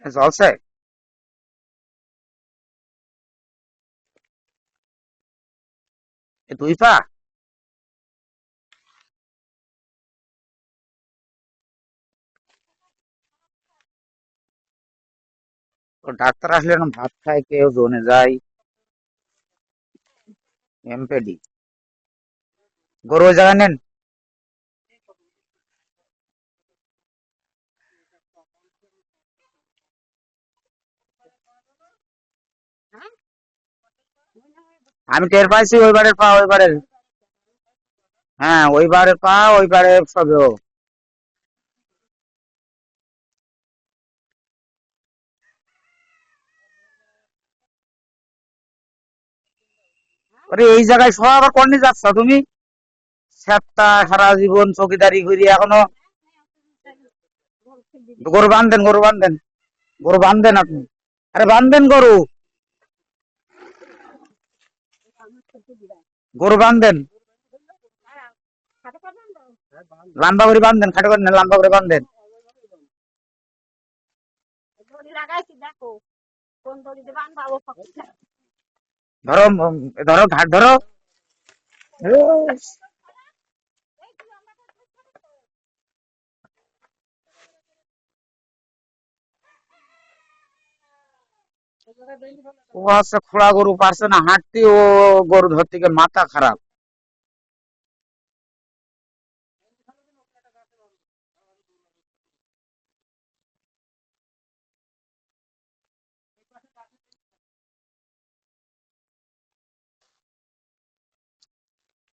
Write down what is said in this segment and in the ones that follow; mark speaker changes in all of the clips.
Speaker 1: জলসে এ দুই পা। ও ডাক্তার আসলে না ভাত খায় কেউ জোনে যায়। এমপেডি। গরু ওই জায়গায় নেন। আমি টের পাইছি ওই বাড়ির পা ওই বাড়ির। হ্যাঁ ওই বাড়ির পা ওই বাড়ির সবে ও। আরে এই জায়গায় সব আবার কর্নি যাচ্ছ তুমি? সাতটা সারা জীবন চৌকিদারি করি এখনো। গরু বান্ধেন গরু বান্ধেন। গরু বান্ধেন আপনি। আরে বান্ধেন গরু। গরু বান্ধেন। লম্বা করে বান্ধেন, খাটো করে না, লম্বা করে বান্ধেন। ধরো ধরো ঘাট ধরো। ও হচ্ছে খোড়া গরু পারছে না হাঁটতে, ও গরু ধরতে গিয়ে মাথা খারাপ।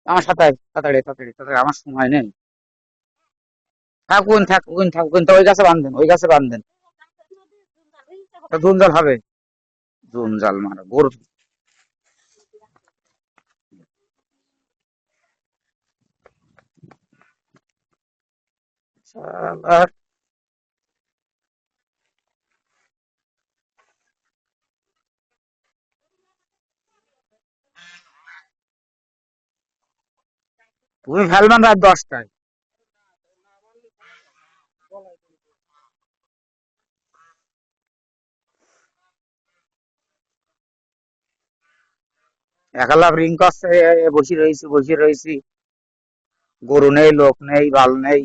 Speaker 1: আমার সাথে আয়, তাড়াতাড়ি তাড়াতাড়ি তাড়াতাড়ি, আমার সময় নেই। থাকুন থাকুন থাকুন, তো ওই গাছে বান্ধেন, ওই গাছে বান্ধেন। তো ধুমজাল হবে। ধুমজাল মারা গরু। শালার, তুমি ফেলবেন রাত 10টায়। একলা রিং করছে, বসে রয়েছি বসে রয়েছি। গরু নেই, লোক নেই, বাল নেই।